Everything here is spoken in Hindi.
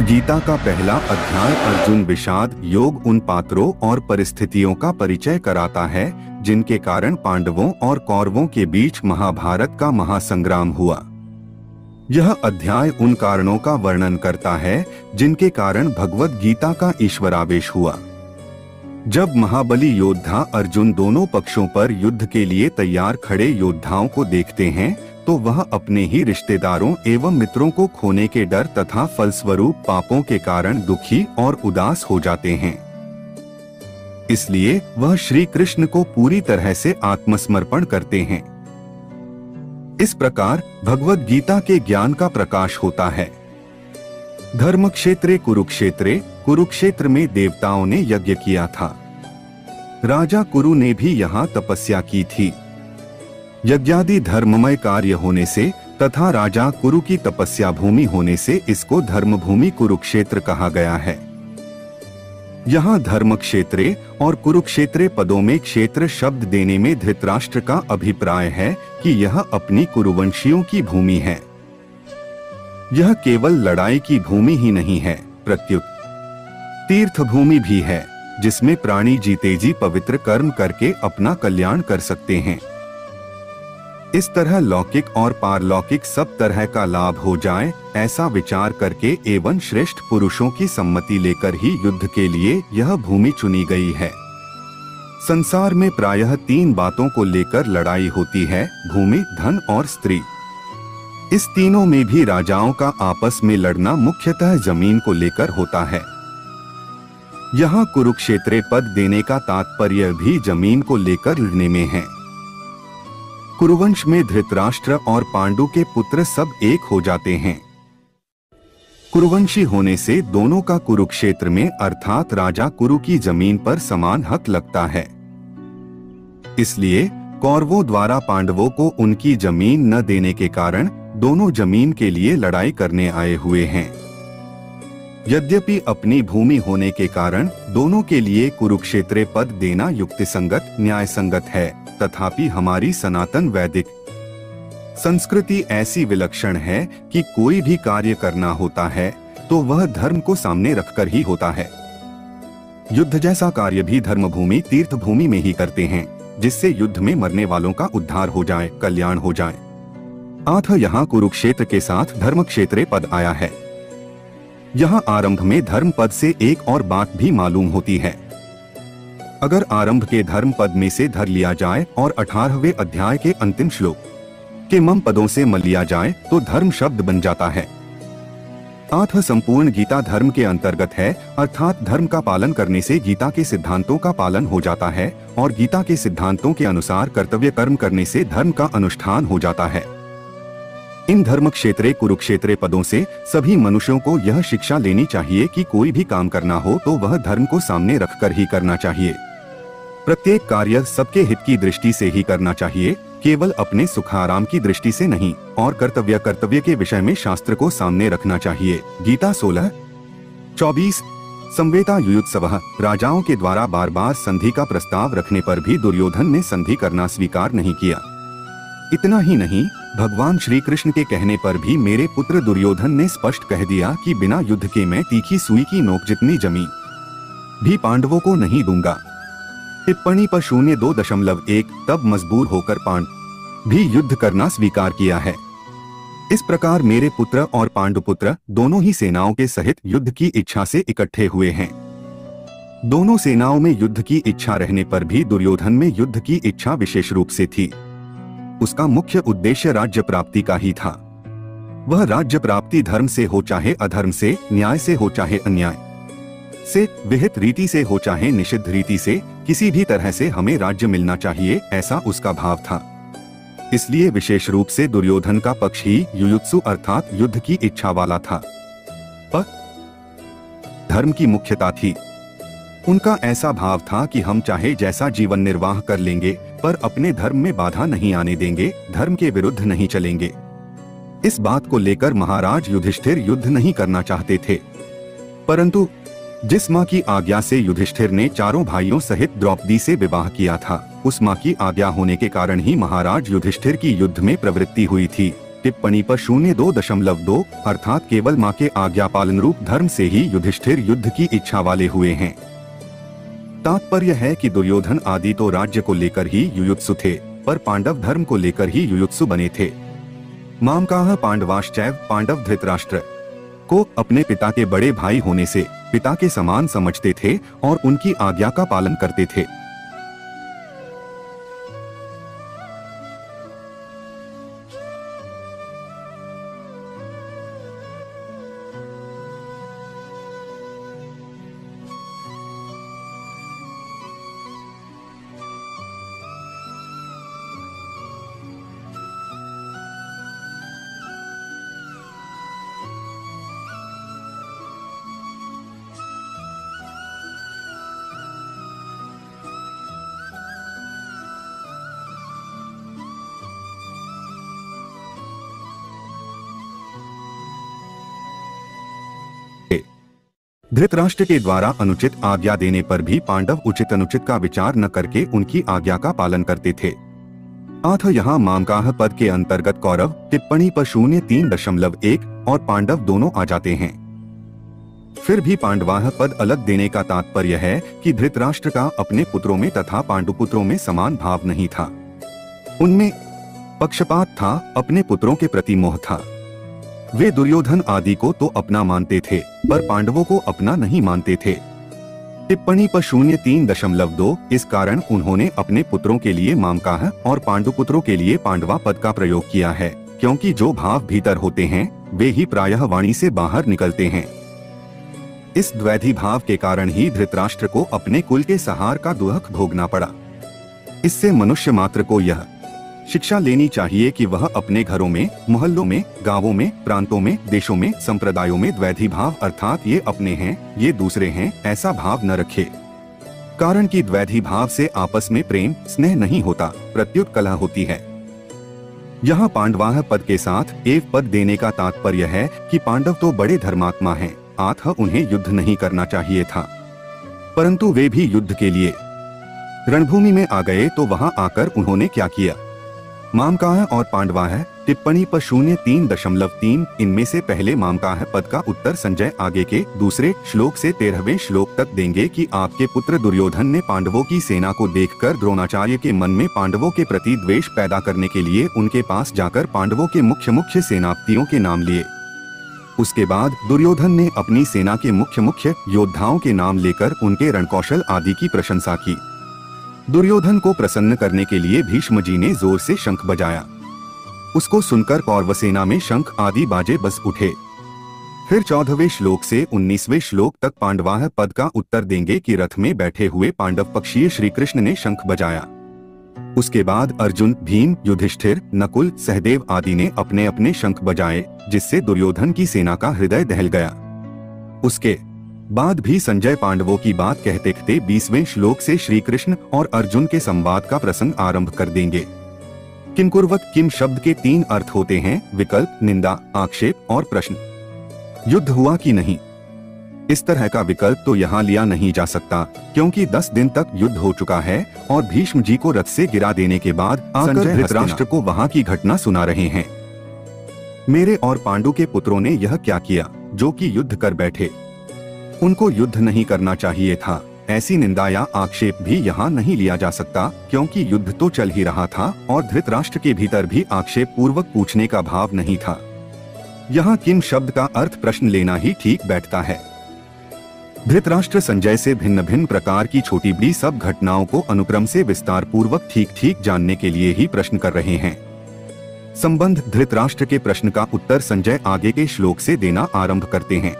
गीता का पहला अध्याय अर्जुन विषाद योग उन पात्रों और परिस्थितियों का परिचय कराता है जिनके कारण पांडवों और कौरवों के बीच महाभारत का महासंग्राम हुआ। यह अध्याय उन कारणों का वर्णन करता है जिनके कारण भगवद गीता का ईश्वरावेश हुआ। जब महाबली योद्धा अर्जुन दोनों पक्षों पर युद्ध के लिए तैयार खड़े योद्धाओं को देखते हैं तो वह अपने ही रिश्तेदारों एवं मित्रों को खोने के डर तथा फलस्वरूप पापों के कारण दुखी और उदास हो जाते हैं। इसलिए वह श्री कृष्ण को पूरी तरह से आत्मसमर्पण करते हैं। इस प्रकार भगवद गीता के ज्ञान का प्रकाश होता है। धर्मक्षेत्रे कुरुक्षेत्रे, कुरुक्षेत्र में देवताओं ने यज्ञ किया था। राजा कुरु ने भी यहाँ तपस्या की थी। यज्ञादि धर्ममय कार्य होने से तथा राजा कुरु की तपस्या भूमि होने से इसको धर्मभूमि कुरुक्षेत्र कहा गया है। यहाँ धर्मक्षेत्रे और कुरुक्षेत्रे पदों में क्षेत्र शब्द देने में धृतराष्ट्र का अभिप्राय है कि यह अपनी कुरुवंशियों की भूमि है। यह केवल लड़ाई की भूमि ही नहीं है, प्रत्युत तीर्थ भूमि भी है जिसमें प्राणी जीते जी पवित्र कर्म करके अपना कल्याण कर सकते हैं। इस तरह लौकिक और पारलौकिक सब तरह का लाभ हो जाए ऐसा विचार करके एवं श्रेष्ठ पुरुषों की सम्मति लेकर ही युद्ध के लिए यह भूमि चुनी गई है। संसार में प्रायः 3 बातों को लेकर लड़ाई होती है, भूमि, धन और स्त्री। इस तीनों में भी राजाओं का आपस में लड़ना मुख्यतः जमीन को लेकर होता है। यहाँ कुरुक्षेत्र पद देने का तात्पर्य भी जमीन को लेकर लड़ने में है। कुरुवंश में धृतराष्ट्र और पांडु के पुत्र सब एक हो जाते हैं। कुरुवंशी होने से दोनों का कुरुक्षेत्र में अर्थात राजा कुरु की जमीन पर समान हक लगता है। इसलिए कौरवों द्वारा पांडवों को उनकी जमीन न देने के कारण दोनों जमीन के लिए लड़ाई करने आए हुए हैं। यद्यपि अपनी भूमि होने के कारण दोनों के लिए कुरुक्षेत्र पद देना युक्तिसंगत, न्याय संगत है, तथापि हमारी सनातन वैदिक संस्कृति ऐसी विलक्षण है कि कोई भी कार्य करना होता है तो वह धर्म को सामने रखकर ही होता है। युद्ध जैसा कार्य भी धर्मभूमि, तीर्थ भूमि में ही करते हैं जिससे युद्ध में मरने वालों का उद्धार हो जाए, कल्याण हो जाए। अतः यहाँ कुरुक्षेत्र के साथ धर्मक्षेत्र पद आया है। यहाँ आरंभ में धर्म पद से एक और बात भी मालूम होती है। अगर आरंभ के धर्म पद में से धर लिया जाए और 18वें अध्याय के अंतिम श्लोक के मम पदों से मल लिया जाए तो धर्म शब्द बन जाता है। अतः संपूर्ण गीता धर्म के अंतर्गत है, अर्थात धर्म का पालन करने से गीता के सिद्धांतों का पालन हो जाता है और गीता के सिद्धांतों के अनुसार कर्तव्य कर्म करने से धर्म का अनुष्ठान हो जाता है। इन धर्म क्षेत्रे कुरुक्षेत्र पदों से सभी मनुष्यों को यह शिक्षा लेनी चाहिए कि कोई भी काम करना हो तो वह धर्म को सामने रखकर ही करना चाहिए। प्रत्येक कार्य सबके हित की दृष्टि से ही करना चाहिए, केवल अपने सुखाराम की दृष्टि से नहीं, और कर्तव्य के विषय में शास्त्र को सामने रखना चाहिए। गीता 16:24। संवेता युयुत्सवः, राजाओं के द्वारा बार बार संधि का प्रस्ताव रखने पर भी दुर्योधन ने संधि करना स्वीकार नहीं किया। इतना ही नहीं, भगवान श्री कृष्ण के कहने पर भी मेरे पुत्र दुर्योधन ने स्पष्ट कह दिया कि बिना युद्ध के मैं तीखी सुई की नोक जितनी जमीन भी पांडवों को नहीं दूंगा। टिप्पणी पर 0.2.1 तब मजबूर होकर पांडव भी युद्ध करना स्वीकार किया है। इस प्रकार मेरे पुत्र और पांडुपुत्र दोनों ही सेनाओं के सहित युद्ध की इच्छा से इकट्ठे हुए हैं। दोनों सेनाओं में युद्ध की इच्छा रहने पर भी दुर्योधन में युद्ध की इच्छा विशेष रूप से थी। उसका मुख्य उद्देश्य राज्य प्राप्ति का ही था। वह राज्य प्राप्ति धर्म से हो चाहे अधर्म से, न्याय से हो चाहे अन्याय से, विहित रीति से हो चाहे निषिद्ध रीति से, किसी भी तरह से हमें राज्य मिलना चाहिए, ऐसा उसका भाव था। इसलिए विशेष रूप से दुर्योधन का पक्ष ही युयुत्सु अर्थात युद्ध की इच्छा वाला था। पर धर्म की मुख्यता थी। उनका ऐसा भाव था कि हम चाहे जैसा जीवन निर्वाह कर लेंगे पर अपने धर्म में बाधा नहीं आने देंगे, धर्म के विरुद्ध नहीं चलेंगे। इस बात को लेकर महाराज युधिष्ठिर युद्ध नहीं करना चाहते थे, परंतु जिस माँ की आज्ञा से युधिष्ठिर ने चारों भाइयों सहित द्रौपदी से विवाह किया था, उस माँ की आज्ञा होने के कारण ही महाराज युधिष्ठिर की युद्ध में प्रवृत्ति हुई थी। टिप्पणी पर 0.2 अर्थात केवल मां के आज्ञा पालन रूप धर्म से ही युधिष्ठिर युद्ध की इच्छा वाले हुए हैं। तात्पर्य है कि दुर्योधन आदि तो राज्य को लेकर ही युयुत्सु थे, पर पांडव धर्म को लेकर ही युयुत्सु बने थे। मामकाः पांडवाश्चैव, पांडव धृतराष्ट्र को अपने पिता के बड़े भाई होने से पिता के समान समझते थे और उनकी आज्ञा का पालन करते थे। धृतराष्ट्र के द्वारा अनुचित आज्ञा देने पर भी पांडव उचित अनुचित का विचार न करके उनकी आज्ञा का पालन करते थे। अतः यहाँ मामकाः पद के अंतर्गत कौरव टिप्पणी पर 0.3 और पांडव दोनों आ जाते हैं। फिर भी पांडवाः पद अलग देने का तात्पर्य है कि धृतराष्ट्र का अपने पुत्रों में तथा पांडुपुत्रों में समान भाव नहीं था। उनमें पक्षपात था, अपने पुत्रों के प्रति मोह था। वे दुर्योधन आदि को तो अपना मानते थे, पर पांडवों को अपना नहीं मानते थे। टिप्पणी पर 0.3 इस कारण उन्होंने अपने पुत्रों के लिए मामकाः और पांडुपुत्रों के लिए पांडवा पद का प्रयोग किया है, क्योंकि जो भाव भीतर होते हैं वे ही प्रायः वाणी से बाहर निकलते हैं। इस द्वैधी भाव के कारण ही धृतराष्ट्र को अपने कुल के संहार का दुख भोगना पड़ा। इससे मनुष्य मात्र को यह शिक्षा लेनी चाहिए कि वह अपने घरों में, मोहल्लों में, गांवों में, प्रांतों में, देशों में, संप्रदायों में द्वैधी भाव अर्थात ये अपने हैं, ये दूसरे हैं, ऐसा भाव न रखे। कारण कि द्वैधी भाव से आपस में प्रेम स्नेह नहीं होता, प्रत्युत कलह होती है। यहाँ पांडवाः पद के साथ एव पद देने का तात्पर्य है कि पांडव तो बड़े धर्मात्मा हैं, अतः उन्हें युद्ध नहीं करना चाहिए था। परंतु वे भी युद्ध के लिए रणभूमि में आ गए तो वहाँ आकर उन्होंने क्या किया। मामकाः और पांडवाः टिप्पणी पर 0.3 इनमें से पहले मामकाः पद का उत्तर संजय आगे के दूसरे श्लोक से 13वें श्लोक तक देंगे कि आपके पुत्र दुर्योधन ने पांडवों की सेना को देखकर द्रोणाचार्य के मन में पांडवों के प्रति द्वेष पैदा करने के लिए उनके पास जाकर पांडवों के मुख्य सेनापतियों के नाम लिए। उसके बाद दुर्योधन ने अपनी सेना के मुख्य योद्धाओं के नाम लेकर उनके रणकौशल आदि की प्रशंसा की। दुर्योधन को प्रसन्न करने के लिए भीष्म जी ने जोर से शंख बजाया। उसको सुनकर कौरव सेना में शंख आदि बाजे बज उठे। फिर 14वें श्लोक से 19वें श्लोक तक पांडवाः पद का उत्तर देंगे कि रथ में बैठे हुए पांडव पक्षीय श्री कृष्ण ने शंख बजाया। उसके बाद अर्जुन, भीम, युधिष्ठिर, नकुल, सहदेव आदि ने अपने अपने शंख बजाए, जिससे दुर्योधन की सेना का हृदय दहल गया। उसके बाद भी संजय पांडवों की बात कहते कहते 20वें श्लोक से श्री कृष्ण और अर्जुन के संवाद का प्रसंग आरंभ कर देंगे। किम कुर्वत किम शब्द के 3 अर्थ होते हैं, विकल्प, निंदा, आक्षेप और प्रश्न। युद्ध हुआ कि नहीं, इस तरह का विकल्प तो यहाँ लिया नहीं जा सकता, क्योंकि 10 दिन तक युद्ध हो चुका है और भीष्म जी को रथ से गिरा देने के बाद संजय धृतराष्ट्र को वहाँ की घटना सुना रहे हैं। मेरे और पांडु के पुत्रों ने यह क्या किया जो कि युद्ध कर बैठे। उनको युद्ध नहीं करना चाहिए था, ऐसी निंदा या आक्षेप भी यहाँ नहीं लिया जा सकता, क्योंकि युद्ध तो चल ही रहा था और धृतराष्ट्र के भीतर भी आक्षेप पूर्वक पूछने का भाव नहीं था। यहाँ किम शब्द का अर्थ प्रश्न लेना ही ठीक बैठता है। धृतराष्ट्र संजय से भिन्न भिन्न प्रकार की छोटी बड़ी सब घटनाओं को अनुक्रम से विस्तार पूर्वक ठीक जानने के लिए ही प्रश्न कर रहे हैं। संबंध धृतराष्ट्र के प्रश्न का उत्तर संजय आगे के श्लोक से देना आरंभ करते हैं।